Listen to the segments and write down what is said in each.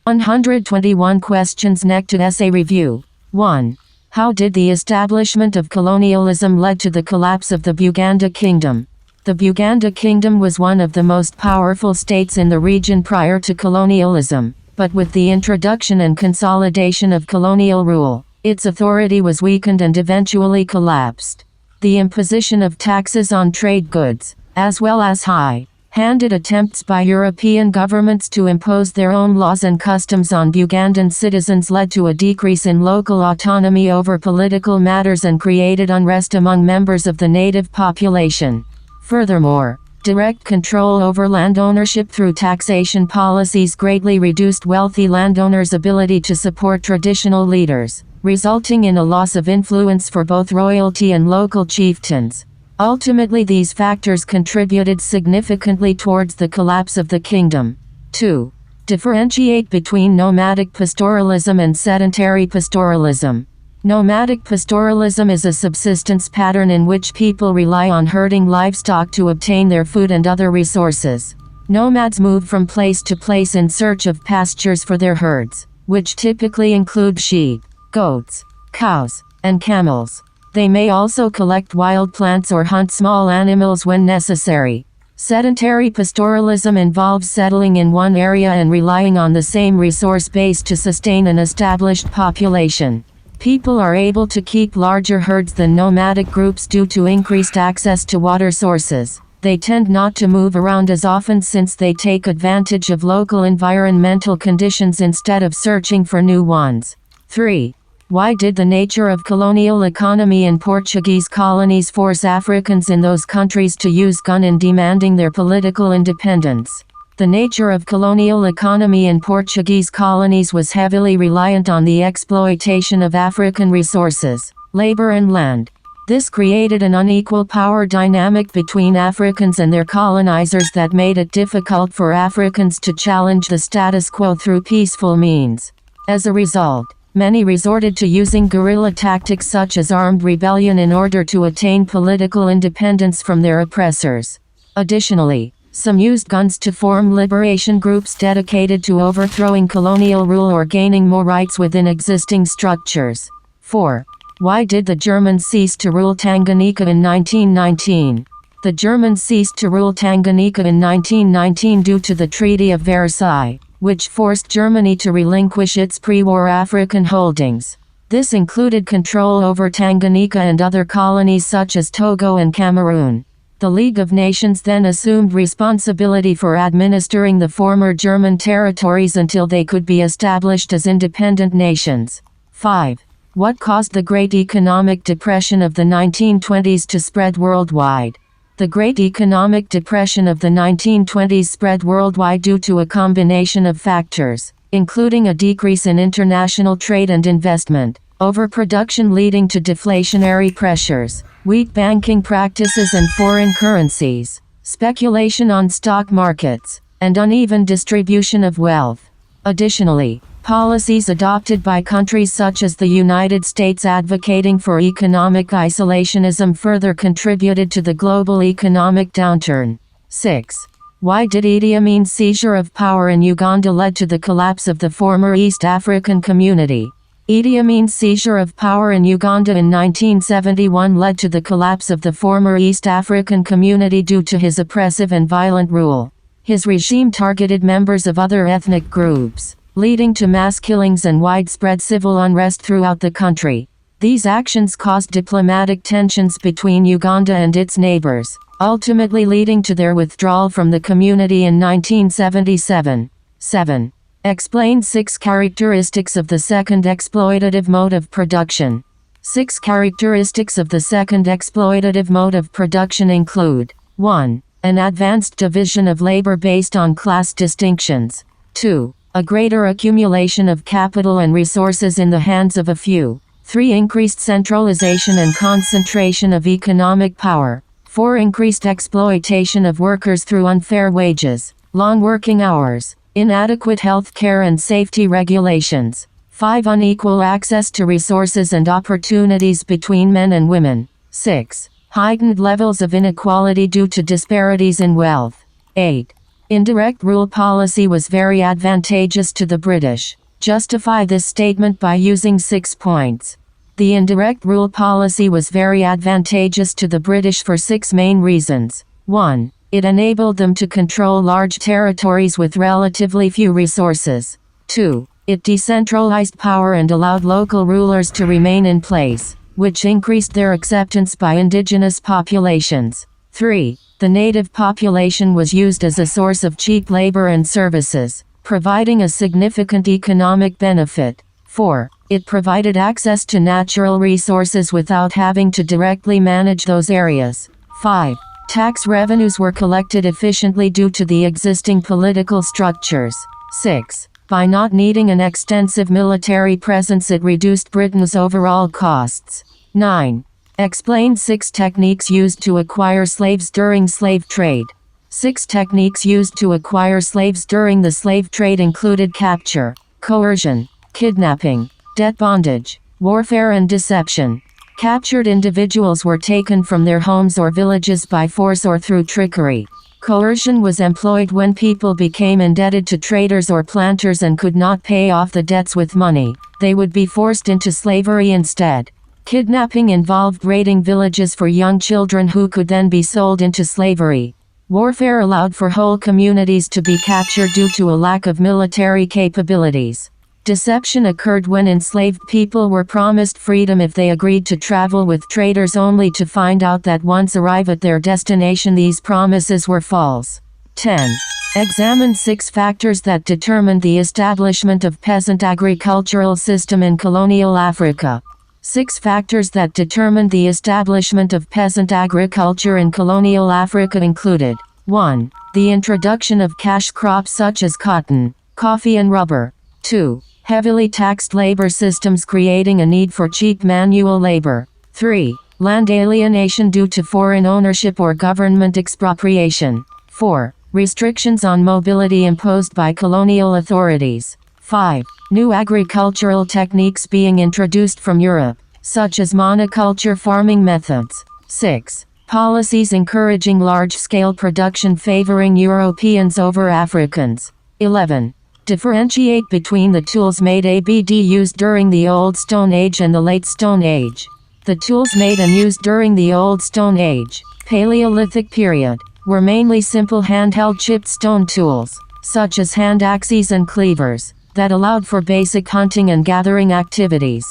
121 questions NECTA essay review. 1. How did the establishment of colonialism lead to the collapse of the Buganda Kingdom? The Buganda Kingdom was one of the most powerful states in the region prior to colonialism, but with the introduction and consolidation of colonial rule, its authority was weakened and eventually collapsed. The imposition of taxes on trade goods, as well as high-handed attempts by European governments to impose their own laws and customs on Bugandan citizens led to a decrease in local autonomy over political matters and created unrest among members of the native population. Furthermore, direct control over land ownership through taxation policies greatly reduced wealthy landowners' ability to support traditional leaders, resulting in a loss of influence for both royalty and local chieftains. Ultimately, these factors contributed significantly towards the collapse of the kingdom. 2. Differentiate between nomadic pastoralism and sedentary pastoralism. Nomadic pastoralism is a subsistence pattern in which people rely on herding livestock to obtain their food and other resources. Nomads move from place to place in search of pastures for their herds, which typically include sheep, goats, cows, and camels. They may also collect wild plants or hunt small animals when necessary. Sedentary pastoralism involves settling in one area and relying on the same resource base to sustain an established population. People are able to keep larger herds than nomadic groups due to increased access to water sources. They tend not to move around as often since they take advantage of local environmental conditions instead of searching for new ones. 3. Why did the nature of colonial economy in Portuguese colonies force Africans in those countries to use gun in demanding their political independence? The nature of colonial economy in Portuguese colonies was heavily reliant on the exploitation of African resources, labor and land. This created an unequal power dynamic between Africans and their colonizers that made it difficult for Africans to challenge the status quo through peaceful means. As a result, many resorted to using guerrilla tactics such as armed rebellion in order to attain political independence from their oppressors. Additionally, some used guns to form liberation groups dedicated to overthrowing colonial rule or gaining more rights within existing structures. 4. Why did the Germans cease to rule Tanganyika in 1919? The Germans ceased to rule Tanganyika in 1919 due to the Treaty of Versailles, which forced Germany to relinquish its pre-war African holdings. This included control over Tanganyika and other colonies such as Togo and Cameroon. The League of Nations then assumed responsibility for administering the former German territories until they could be established as independent nations. 5. What caused the Great Economic Depression of the 1920s to spread worldwide? The Great Economic Depression of the 1920s spread worldwide due to a combination of factors, including a decrease in international trade and investment, overproduction leading to deflationary pressures, weak banking practices and foreign currencies, speculation on stock markets, and uneven distribution of wealth. Additionally, policies adopted by countries such as the United States advocating for economic isolationism further contributed to the global economic downturn. 6. Why did Idi Amin's seizure of power in Uganda lead to the collapse of the former East African Community? Idi Amin's seizure of power in Uganda in 1971 led to the collapse of the former East African Community due to his oppressive and violent rule. His regime targeted members of other ethnic groups, leading to mass killings and widespread civil unrest throughout the country. These actions caused diplomatic tensions between Uganda and its neighbors, ultimately leading to their withdrawal from the community in 1977. 7. Explain 6 characteristics of the second exploitative mode of production. 6 characteristics of the second exploitative mode of production include: 1. An advanced division of labor based on class distinctions. 2. A greater accumulation of capital and resources in the hands of a few. 3. Increased centralization and concentration of economic power. 4. Increased exploitation of workers through unfair wages, long working hours, inadequate health care and safety regulations. 5. Unequal access to resources and opportunities between men and women. 6. Heightened levels of inequality due to disparities in wealth. 8. Indirect rule policy was very advantageous to the British. Justify this statement by using 6 points. The indirect rule policy was very advantageous to the British for 6 main reasons. 1. It enabled them to control large territories with relatively few resources. 2. It decentralized power and allowed local rulers to remain in place, which increased their acceptance by indigenous populations. 3. The native population was used as a source of cheap labor and services, providing a significant economic benefit. 4. It provided access to natural resources without having to directly manage those areas. 5. Tax revenues were collected efficiently due to the existing political structures. 6. By not needing an extensive military presence, it reduced Britain's overall costs. 9. Explain 6 techniques used to acquire slaves during slave trade. 6 techniques used to acquire slaves during the slave trade included capture, coercion, kidnapping, debt bondage, warfare and deception. Captured individuals were taken from their homes or villages by force or through trickery. Coercion was employed when people became indebted to traders or planters and could not pay off the debts with money. They would be forced into slavery instead. Kidnapping involved raiding villages for young children who could then be sold into slavery. Warfare allowed for whole communities to be captured due to a lack of military capabilities. Deception occurred when enslaved people were promised freedom if they agreed to travel with traders, only to find out that once arrive at their destination these promises were false. 10. Examine 6 factors that determined the establishment of peasant agricultural system in colonial Africa. 6 factors that determined the establishment of peasant agriculture in colonial Africa included: 1. The introduction of cash crops such as cotton, coffee and rubber. 2. Heavily taxed labor systems creating a need for cheap manual labor. 3. Land alienation due to foreign ownership or government expropriation. 4. Restrictions on mobility imposed by colonial authorities. 5. New agricultural techniques being introduced from Europe, such as monoculture farming methods. 6. Policies encouraging large-scale production favoring Europeans over Africans. 11. Differentiate between the tools made and used during the Old Stone Age and the Late Stone Age. The tools made and used during the Old Stone Age, Paleolithic period, were mainly simple handheld chipped stone tools, such as hand axes and cleavers, that allowed for basic hunting and gathering activities.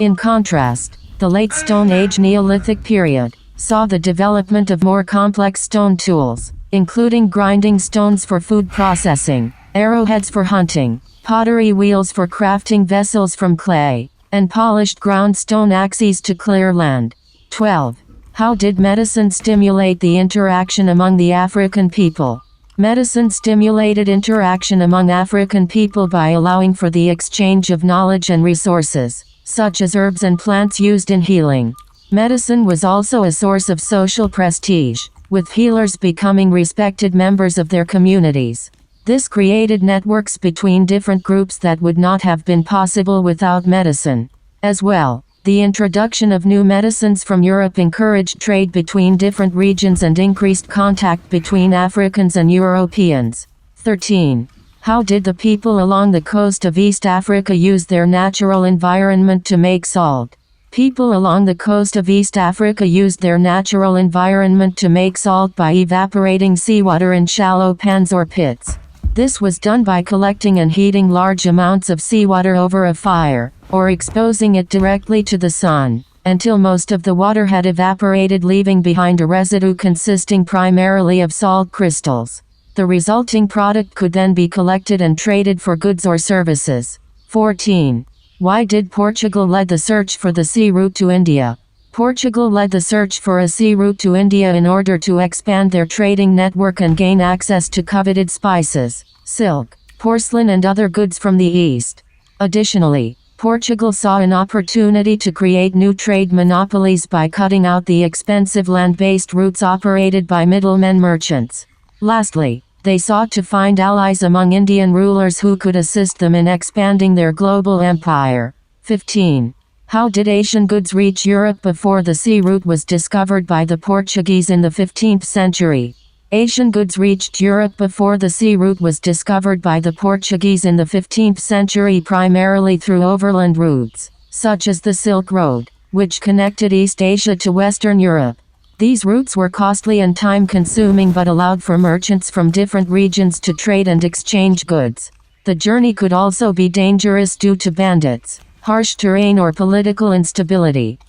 In contrast, the Late Stone Age Neolithic period saw the development of more complex stone tools, including grinding stones for food processing, arrowheads for hunting, pottery wheels for crafting vessels from clay, and polished ground stone axes to clear land. 12. How did medicine stimulate the interaction among the African people? Medicine stimulated interaction among African people by allowing for the exchange of knowledge and resources, such as herbs and plants used in healing. Medicine was also a source of social prestige, with healers becoming respected members of their communities. This created networks between different groups that would not have been possible without medicine. As well, the introduction of new medicines from Europe encouraged trade between different regions and increased contact between Africans and Europeans. 13. How did the people along the coast of East Africa use their natural environment to make salt? People along the coast of East Africa used their natural environment to make salt by evaporating seawater in shallow pans or pits. This was done by collecting and heating large amounts of seawater over a fire, or exposing it directly to the sun, until most of the water had evaporated, leaving behind a residue consisting primarily of salt crystals. The resulting product could then be collected and traded for goods or services. 14. Why did Portugal lead the search for the sea route to India? Portugal led the search for a sea route to India in order to expand their trading network and gain access to coveted spices, silk, porcelain and other goods from the East. Additionally, Portugal saw an opportunity to create new trade monopolies by cutting out the expensive land-based routes operated by middlemen merchants. Lastly, they sought to find allies among Indian rulers who could assist them in expanding their global empire. 15. How did Asian goods reach Europe before the sea route was discovered by the Portuguese in the 15th century? Asian goods reached Europe before the sea route was discovered by the Portuguese in the 15th century, primarily through overland routes, such as the Silk Road, which connected East Asia to Western Europe. These routes were costly and time-consuming but allowed for merchants from different regions to trade and exchange goods. The journey could also be dangerous due to bandits, harsh terrain or political instability.